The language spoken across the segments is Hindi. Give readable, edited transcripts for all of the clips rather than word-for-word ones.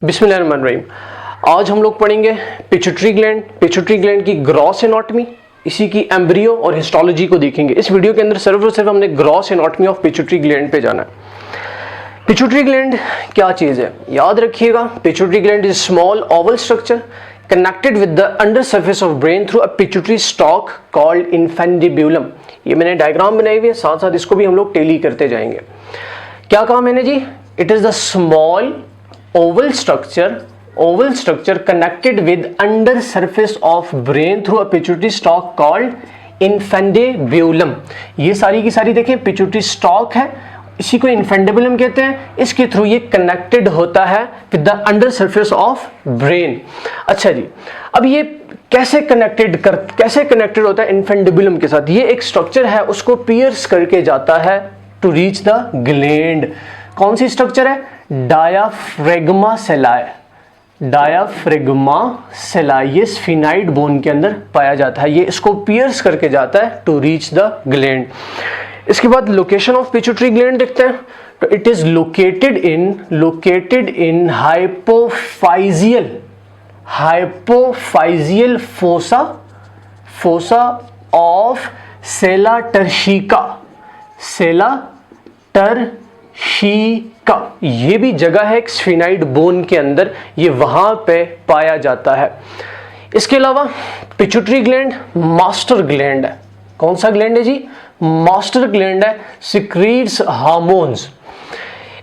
बिस्मिल्लाहिर्रहमानिर्रहीम। आज हम लोग पढ़ेंगे पिट्यूटरी ग्लैंड की ग्रॉस एनाटॉमी, इसी की एम्ब्रियो और हिस्टोलॉजी को देखेंगे। इस वीडियो के अंदर सिर्फ और सिर्फ हमने gross anatomy of pituitary gland पे जाना है। पिट्यूटरी ग्लैंड क्या चीज़ है, याद रखिएगा। Pituitary gland is small Oval structure connected with the under surface of brain through a pituitary stalk called infundibulum। ये मैंने डायग्राम बनाई हुई है, साथ साथ इसको भी हम लोग टेली करते जाएंगे। क्या कहा मैंने जी? It is the small oval structure connected with under surface of brain through a pituitary stalk called infundibulum। ये सारी की सारी देखें पिट्यूटरी स्टॉक है, इसी को इन्फेंडिबुलम कहते हैं। इसके थ्रू ये कनेक्टेड होता है with the under surface of brain. अच्छा जी, अब ये कैसे कनेक्टेड होता है इन्फेंडिबुलम के साथ? ये एक स्ट्रक्चर है, उसको पियर्स करके जाता है टू रीच द ग्लैंड। कौन सी स्ट्रक्चर है? डायाफ्रेगमा सेलाई। ये स्फिनाइड बोन के अंदर पाया जाता है, ये इसको पियर्स करके जाता है टू रीच द ग्लैंड। इसके बाद लोकेशन ऑफ पिट्यूटरी ग्लैंड देखते हैं। तो it is located in hypophyseal fossa of sella turcica. ये भी जगह है एक स्फिनाइड बोन के अंदर, ये वहां पे पाया जाता है। इसके अलावा पिट्यूटरी ग्लैंड मास्टर ग्लैंड है। कौन सा ग्लैंड है जी? मास्टर ग्लैंड है, सिक्रीट्स हार्मोन्स।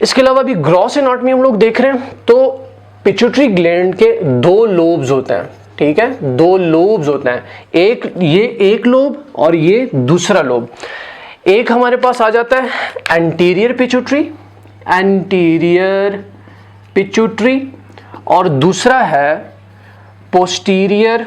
इसके अलावा भी ग्रॉस एनाटॉमी हम लोग देख रहे हैं, तो पिट्यूटरी ग्लैंड के दो लोब्स होते हैं, ठीक है, दो लोब्स होते हैं। एक लोब और ये दूसरा लोब। एक हमारे पास आ जाता है एंटीरियर पिट्यूटरी और दूसरा है पोस्टीरियर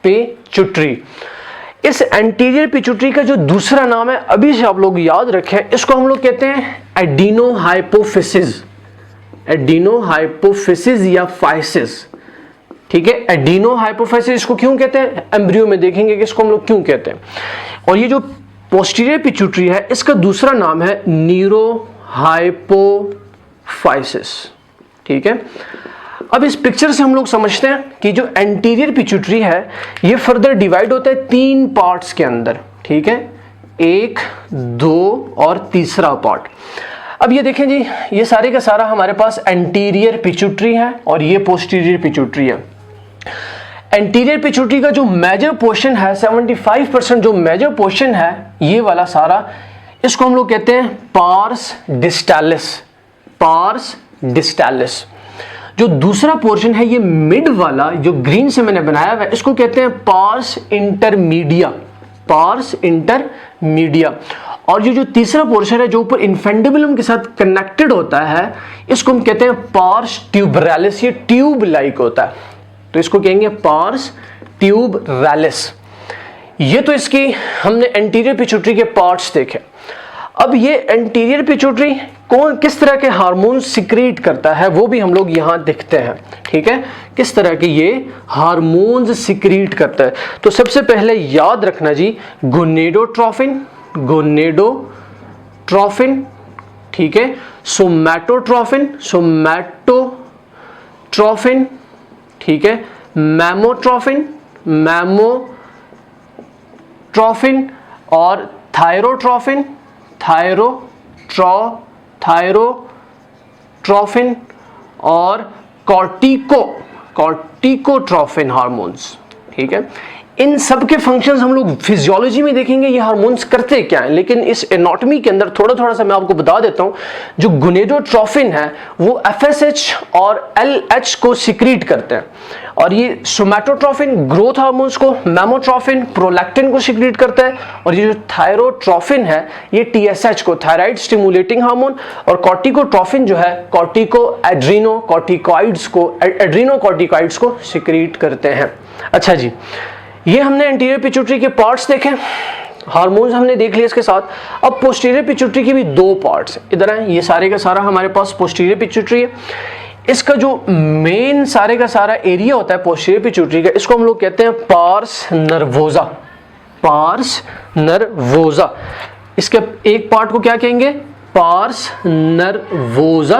पिट्यूटरी। इस एंटीरियर पिट्यूटरी का जो दूसरा नाम है, अभी से आप लोग याद रखें, इसको हम लोग कहते हैं एडिनोहाइपोफिसिस या फाइसिस। ठीक है, एडिनोहाइपोफिसिस इसको क्यों कहते हैं? एम्ब्रियो में देखेंगे कि इसको हम लोग क्यों कहते हैं। और ये जो पोस्टीरियर पिट्यूटरी है, इसका दूसरा नाम है न्यूरोहाइपोफाइसिस। ठीक है, अब इस पिक्चर से हम लोग समझते हैं कि जो एंटीरियर पिट्यूटरी है, ये फर्दर डिवाइड होता है तीन पार्ट्स के अंदर। ठीक है, 1, 2 और तीसरा पार्ट। अब ये देखें जी, ये सारे का सारा हमारे पास एंटीरियर पिट्यूटरी है और ये पोस्टीरियर पिट्यूटरी है। एंटीरियर पिट्यूटरी का जो मेजर पोर्शन है, 75% जो मेजर पोर्शन है, ये वाला सारा, इसको हम लोग कहते हैं पार्स डिस्टालिस। जो दूसरा पोर्शन है, ये मिड वाला जो ग्रीन से मैंने बनाया हुआ है, इसको कहते हैं पार्स इंटरमीडिया। और ये जो तीसरा पोर्शन है, जो ऊपर इन्फेंडिबुलम के साथ कनेक्टेड होता है, इसको हम कहते हैं पार्स ट्यूबरैलिस। ये ट्यूब लाइक होता है, तो इसको कहेंगे पार्स ट्यूबरैलिस। ये तो इसकी हमने एंटीरियर पिट्यूटरी के पार्ट्स देखे। अब ये एंटीरियर पिट्यूटरी किस तरह के हार्मोन्स सिक्रीट करता है, वो भी हम लोग यहाँ देखते हैं। ठीक है, किस तरह के ये हार्मोन्स सिक्रीट करता है। तो सबसे पहले याद रखना जी, गोनेडोट्रोफिन, ठीक है, सोमैटोट्रोफिन, ठीक है, मैमोट्रोफिन और थायरोट्रोफिन और कॉर्टिकोट्रोफिन हार्मोन्स। ठीक है, इन सब के फंक्शंस हम लोग फिजियोलॉजी में देखेंगे, ये हार्मोन्स करते क्या हैं, लेकिन इस एनाटॉमी के अंदर थोड़ा सा मैं आपको बता देता हूं। जो गोनेडोट्रोफिन है, वो एफएसएच और एलएच को सिक्रीट करते हैं, और ये सोमैटोट्रोफिन ग्रोथ हार्मोन्स को, मैमोट्रोफिन प्रोलैक्टिन को सिक्रीट करता है, और ये जो थायरोट्रोफिन है, ये टीएसएच को, थायराइड स्टिमुलेटिंग हार्मोन, और कॉर्टिकोट्रोफिन जो है एड्रीनोकॉर्टिकॉइड्स को सिक्रीट करते हैं। अच्छा जी, ये हमने एंटीरियर पिट्यूटरी के पार्ट्स देखे, हार्मोन्स हमने देख लिए इसके साथ। अब पोस्टीरियर पिट्यूटरी के भी दो पार्ट्स इधर हैं, ये सारे का सारा हमारे पास पोस्टीरियर पिट्यूटरी है। इसका जो मेन सारे का सारा एरिया होता है पोस्टीरियर पिट्यूटरी का, इसको हम लोग कहते हैं पार्स नर्वोजा। इसके एक पार्ट को क्या कहेंगे? Parse नर्वोजा,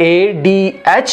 ADH